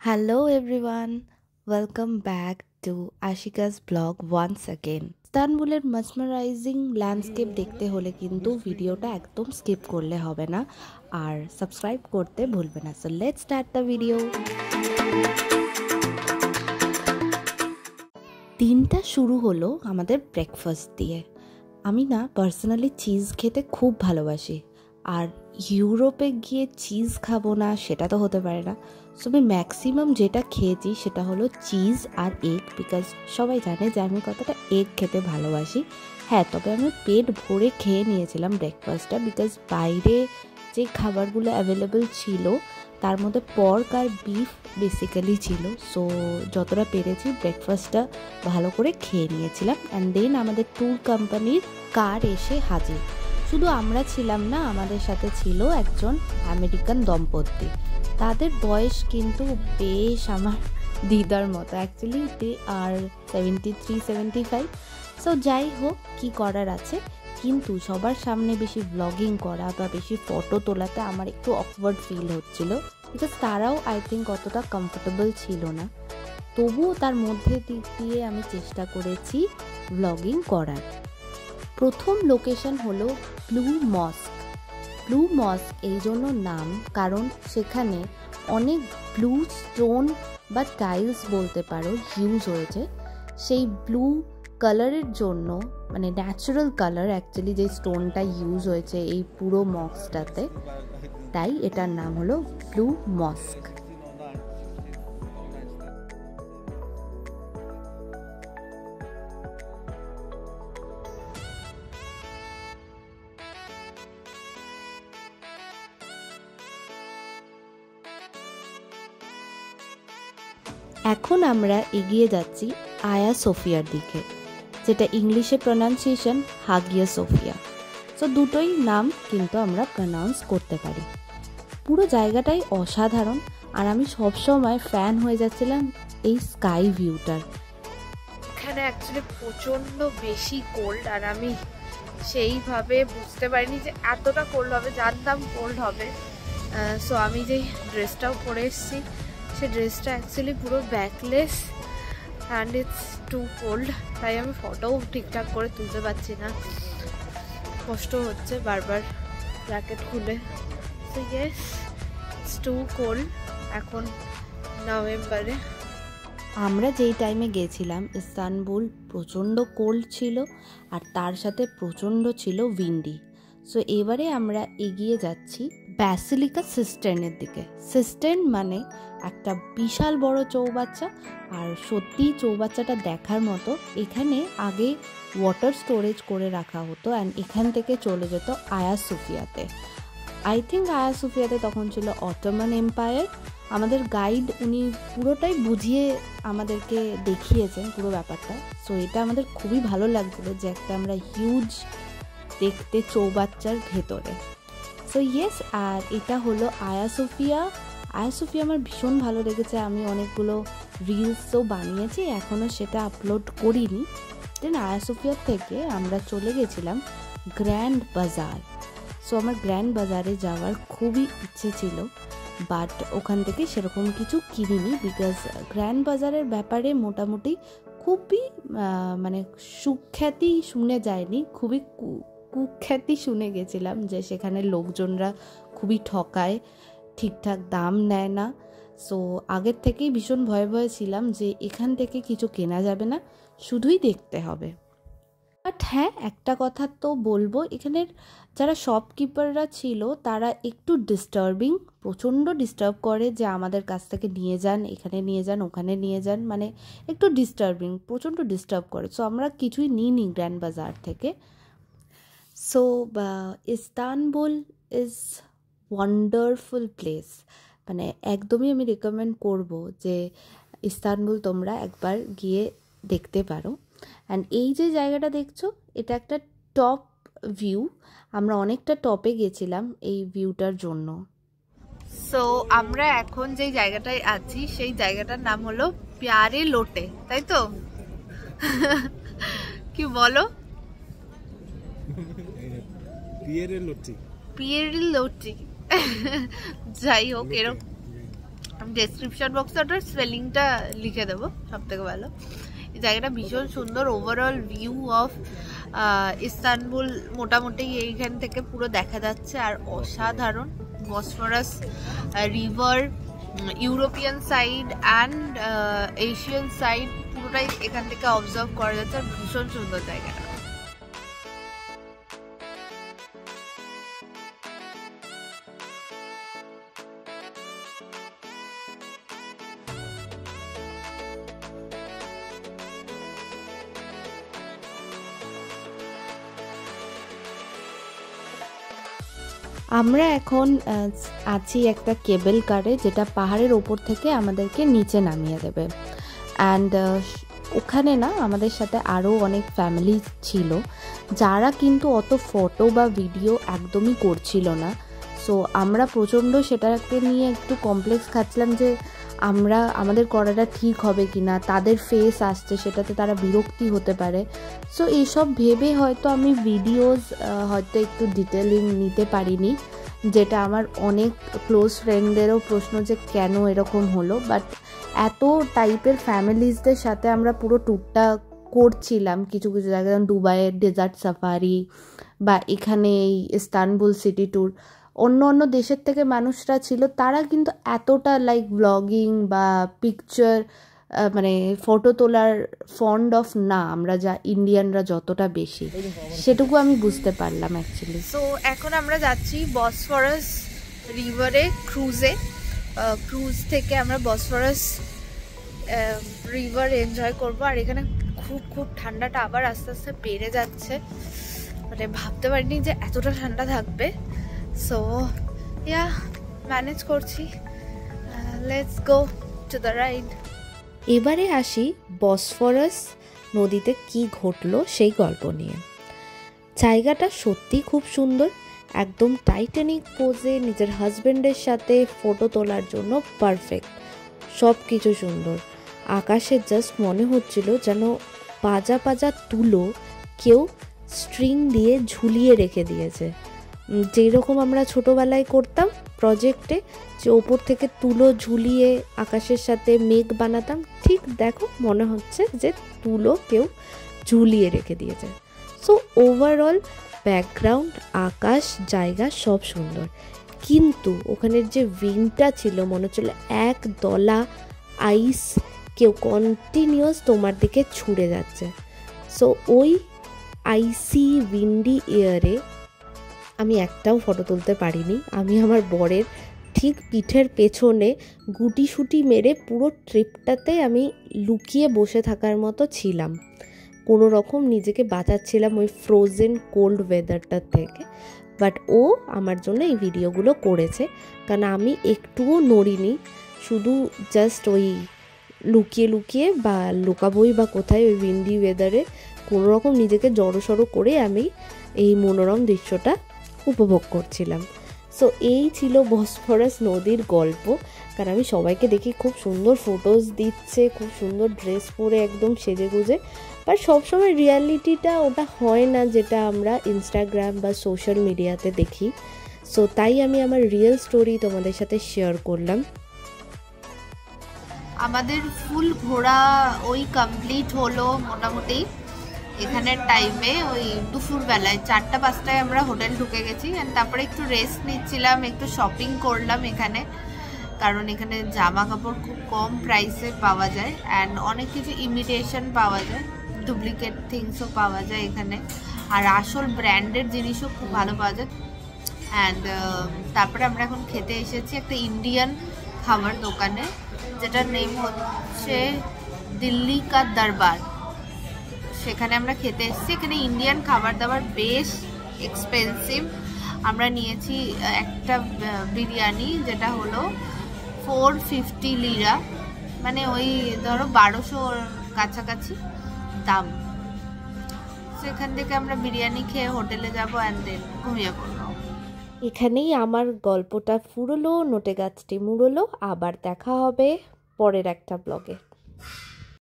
Hello everyone, welcome back to Ashika's blog once again. ইস্তানবুলের mesmerizing landscape দেখতে হলে কিন্তু ভিডিওটা একদম স্কিপ করলে হবে না আর সাবস্ক্রাইব করতে ভুলবে না। So let's start the video. দিনটা শুরু হলো আমাদের ব্রেকফাস্ট দিয়ে। আমি না পার্সোনালি চিজ খেতে খুব ভালোবাসি, আর ইউরোপে গিয়ে চিজ খাবো না সেটা তো হতে পারে না। সো আমি ম্যাক্সিমাম যেটা খেয়েছি সেটা হলো চিজ আর এগ, বিকজ সবাই জানে যে আমি কতটা এগ খেতে ভালোবাসি। হ্যাঁ, তবে আমি পেট ভরে খেয়ে নিয়েছিলাম ব্রেকফাস্টটা, বিকজ বাইরে যে খাবারগুলো অ্যাভেলেবেল ছিল তার মধ্যে পর্ক আর বিফ বেসিক্যালি ছিল। সো যতটা পেরেছি ব্রেকফাস্টটা ভালো করে খেয়ে নিয়েছিলাম। অ্যান্ড দেন আমাদের ট্যুর কোম্পানির কার এসে হাজির। শুধু আমরা ছিলাম না, আমাদের সাথে ছিল একজন আমেরিকান দম্পতি। তাদের বয়স কিন্তু বেশ আমার দিদার মতো, অ্যাকচুয়ালি দে আর 73-75। সো যাই হোক, কী করার আছে, কিন্তু সবার সামনে বেশি ব্লগিং করা বা বেশি ফটো তোলাতে আমার একটু অকওয়ার্ড ফিল হচ্ছিল, বিকজ তারাও আই থিঙ্ক অতটা কমফোর্টেবল ছিল না। তবুও তার মধ্যে দিক দিয়ে আমি চেষ্টা করেছি ব্লগিং করার। প্রথম লোকেশন হলো ব্লু মস্ক। ব্লু মস্ক এই জন্য নাম কারণ সেখানে অনেক ব্লু স্টোন বা টাইলস বলতে পারো ইউজ হয়েছে। সেই ব্লু কালারের জন্য, মানে ন্যাচারাল কালার অ্যাকচুয়ালি যে স্টোনটা ইউজ হয়েছে এই পুরো মস্কটাতে, তাই এটার নাম হলো ব্লু মস্ক। এখন আমরা এগিয়ে যাচ্ছি আয়া সোফিয়ার দিকে, যেটা ইংলিশে প্রনাউন্সিয়েশন হাগিয়া সোফিয়া। সো দুটোই নাম কিন্তু আমরা প্রনাউন্স করতে পারি। পুরো জায়গাটাই অসাধারণ, আর আমি সবসময় ফ্যান হয়ে যাচ্ছিলাম এই স্কাই ভিউটার। এখানে অ্যাকচুয়ালি প্রচণ্ড বেশি কোল্ড, আর আমি সেইভাবে বুঝতে পারিনি যে এতটা কোল্ড হবে। জানতাম কোল্ড হবে। সো আমি যেই ড্রেসটাও পরে এসেছি সেই ড্রেসটা অ্যাকচুয়ালি পুরো backless and it's too cold, তাই আমি ফটোও ঠিকঠাক করে তুলতে পারছি না। কষ্ট হচ্ছে বারবার জ্যাকেট খুলে। So yes, it's too cold এখন নভেম্বরে। আমরা যেই টাইমে গেছিলাম ইস্তানবুল প্রচণ্ড কোল্ড ছিল, আর তার সাথে প্রচণ্ড ছিল উইন্ডি। সো এবারে আমরা এগিয়ে যাচ্ছি ব্যাসিলিকা সিস্টার্নের দিকে। সিস্টার্ন মানে একটা বিশাল বড় চৌবাচ্চা, আর সত্যি চৌবাচ্চাটা দেখার মতো। এখানে আগে ওয়াটার স্টোরেজ করে রাখা হতো, অ্যান্ড এখান থেকে চলে যেত আয়া সোফিয়াতে। আই থিঙ্ক আয়া সোফিয়াতে তখন ছিল অটোমান এম্পায়ার। আমাদের গাইড উনি পুরোটাই বুঝিয়ে আমাদেরকে দেখিয়েছেন পুরো ব্যাপারটা। সো এটা আমাদের খুবই ভালো লাগছিল যে একটা আমরা হিউজ দেখতে চৌবাচ্চার ভেতরে। সো ইয়েস, আর এটা হলো আয়া সোফিয়া। আয়া সোফিয়া আমার ভীষণ ভালো লেগেছে। আমি অনেকগুলো রিলসও বানিয়েছি, এখনও সেটা আপলোড করিনি। দেন আয়া সোফিয়ার থেকে আমরা চলে গেছিলাম গ্র্যান্ড বাজার। সো আমার গ্র্যান্ড বাজারে যাওয়ার খুবই ইচ্ছে ছিল, বাট ওখান থেকে সেরকম কিছু কিনিনি, বিকজ গ্র্যান্ড বাজারের ব্যাপারে মোটামুটি খুবই মানে সুখ্যাতি শুনে যায়নি, খুবই কুখ্যাতি শুনে গেছিলাম যে সেখানে লোকজনরা খুবই ঠকায়, ঠিকঠাক দাম নেয় না। সো আগের থেকেই ভীষণ ভয়ে ভয়ে ছিলাম যে এখান থেকে কিছু কেনা যাবে না, শুধুই দেখতে হবে। বাট হ্যাঁ, একটা কথা তো বলবো, এখানের যারা শপকিপাররা ছিল তারা একটু ডিস্টার্বিং, প্রচণ্ড ডিস্টার্ব করে যে আমাদের কাছ থেকে নিয়ে যান, এখানে নিয়ে যান, ওখানে নিয়ে যান, মানে একটু ডিস্টার্বিং, প্রচণ্ড ডিস্টার্ব করে। সো আমরা কিছুই নিইনি গ্র্যান্ড বাজার থেকে। So Istanbul is wonderful place, মানে একদমই আমি রেকমেন্ড করব যে ইস্তানবুল তোমরা একবার গিয়ে দেখতে পারো। অ্যান্ড এই যে জায়গাটা দেখছো, এটা একটা টপ ভিউ। আমরা অনেকটা টপে গেছিলাম এই ভিউটার জন্য। সো আমরা এখন যেই জায়গাটায় আছি সেই জায়গাটার নাম হলো প্যারে লোটে, তাই তো? কি বলো? পিয়েরে লোটি। যাই হোক, আমি ডেসক্রিপশন বক্সে ওটার স্পেলিংটা লিখে দেবো, সব থেকে ভালো। এই জায়গাটা ভীষণ সুন্দর, ওভারঅল ভিউ অফ ইস্তানবুল মোটামুটি এইখান থেকে পুরো দেখা যাচ্ছে, আর অসাধারণ। Bosphorus river, European side and Asian side পুরোটাই এখান থেকে অবজার্ভ করা যাচ্ছে, আর ভীষণ সুন্দর জায়গাটা। আমরা এখন আছি একটা কেবল কারে, যেটা পাহাড়ের ওপর থেকে আমাদেরকে নিচে নামিয়ে দেবে। অ্যান্ড ওখানে না আমাদের সাথে আরও অনেক ফ্যামিলি ছিল, যারা কিন্তু অত ফটো বা ভিডিও একদমই করছিল না। সো আমরা প্রচণ্ড সেটাকে নিয়ে একটু কমপ্লেক্স খাচ্ছিলাম যে আমাদের করাটা ঠিক হবে কি না, তাদের ফেস আসছে, সেটাতে তারা বিরক্তি হতে পারে। সো এইসব ভেবে হয়তো আমি ভিডিওস হয়তো একটু ডিটেলিং নিতে পারিনি, যেটা আমার অনেক ক্লোজ ফ্রেন্ডদেরও প্রশ্ন যে কেন এরকম হলো। বাট এত টাইপের ফ্যামিলিজদের সাথে আমরা পুরো ট্যুরটা করছিলাম, কিছু কিছু জায়গায় দুবাইয়ের ডেজার্ট সাফারি বা এখানে এই ইস্তানবুল সিটি ট্যুর, অন্য অন্য দেশের থেকে মানুষরা ছিল, তারা কিন্তু এতটা লাইক ব্লগিং বা পিকচার মানে ফটো তোলার ফন্ড অফ না, আমরা যা ইন্ডিয়ানরা যতটা বেশি, সেটুকু আমি বুঝতে পারলাম অ্যাকচুয়ালি। সো এখন আমরা যাচ্ছি বসফরাস রিভারে ক্রুজে। ক্রুজ থেকে আমরা বসফরাস রিভার এনজয় করবো। আর এখানে খুব খুব ঠান্ডাটা আবার আস্তে আস্তে বেড়ে যাচ্ছে, মানে ভাবতে পারিনি যে এতটা ঠান্ডা থাকবে। সো ইয়া, ম্যানেজ করছি। Let's go to the ride. এবারে আসি বসফরাস নদীতে কি ঘটলো সেই গল্প নিয়ে। জায়গাটা সত্যি খুব সুন্দর, একদম টাইটানিক পোজে নিজের হাজব্যান্ডের সাথে ফটো তোলার জন্য পারফেক্ট, সব কিছু সুন্দর। আকাশে জাস্ট মনে হচ্ছিল যেন পাজা পাজা তুলো কেউ স্ট্রিং দিয়ে ঝুলিয়ে রেখে দিয়েছে, যেরকম আমরা ছোটোবেলায় করতাম প্রজেক্টে, যে ওপর থেকে তুলো ঝুলিয়ে আকাশের সাথে মেঘ বানাতাম, ঠিক দেখো মনে হচ্ছে যে তুলো কেউ ঝুলিয়ে রেখে দিয়েছে। সো ওভারঅল ব্যাকগ্রাউন্ড, আকাশ, জায়গা সব সুন্দর, কিন্তু ওখানের যে উইন্ডটা ছিল মনে হচ্ছিল এক দলা আইস কেউ কন্টিনিউয়াস তোমার দিকে ছুঁড়ে যাচ্ছে। সো ওই আইসি উইন্ডি এয়ারে আমি একটাও ফটো তুলতে পারিনি। আমি আমার বরের ঠিক পিঠের পেছনে গুটিসুটি মেরে পুরো ট্রিপটাতে আমি লুকিয়ে বসে থাকার মতো ছিলাম, কোনো রকম নিজেকে বাঁচাচ্ছিলাম ওই ফ্রোজেন কোল্ড ওয়েদারটার থেকে। বাট ও আমার জন্য এই ভিডিওগুলো করেছে, কারণ আমি একটুও নড়িনি, শুধু জাস্ট ওই লুকিয়ে লুকিয়ে বা লুকাবই বা কোথায় ওই উইন্ডি ওয়েদারে কোনো রকম নিজেকে জড়সড়ো করে আমি এই মনোরম দৃশ্যটা উপভোগ করছিলাম। সো এই ছিল বসফরাস নদীর গল্প। কারণ আমি সবাইকে দেখি খুব সুন্দর ফটোজ দিচ্ছে, খুব সুন্দর ড্রেস পরে একদম সেজে গুজে, বাট সবসময় রিয়ালিটিটা ওটা হয় না যেটা আমরা ইনস্টাগ্রাম বা সোশ্যাল মিডিয়াতে দেখি। সো তাই আমি আমার রিয়েল স্টোরি তোমাদের সাথে শেয়ার করলাম। আমাদের ফুল ঘোরা ওই কমপ্লিট হলো মোটামুটি এখানের টাইমে, ওই দুপুরবেলায় 4টা-5টায় আমরা হোটেল ঢুকে গেছি। অ্যান্ড তারপরে একটু রেস্ট নিচ্ছিলাম, একটু শপিং করলাম এখানে, কারণ এখানে জামা কাপড় খুব কম প্রাইসে পাওয়া যায় অ্যান্ড অনেক কিছু ইমিটেশন পাওয়া যায়, ডুপ্লিকেট থিংসও পাওয়া যায় এখানে, আর আসল ব্র্যান্ডেড জিনিসও খুব ভালো পাওয়া যায়। অ্যান্ড তারপরে আমরা এখন খেতে এসেছি একটা ইন্ডিয়ান খাবার দোকানে, যেটার নেম হচ্ছে দিল্লি কা দরবার। সেখানে আমরা খেতে এসেছি। এখানে ইন্ডিয়ান খাবার দাবার বেশ এক্সপেন্সিভ। আমরা নিয়েছি একটা বিরিয়ানি, যেটা হলো 450 লিরা, মানে ওই ধরো 1200 কাছাকাছি দাম। সেখান থেকে আমরা বিরিয়ানি খেয়ে হোটেলে যাবো অ্যান্ড দেন ঘুমিয়ে পড়বো। এখানেই আমার গল্পটা ফুরলো, নোটে গাছটি মুড়লো। আবার দেখা হবে পরের একটা ব্লগে।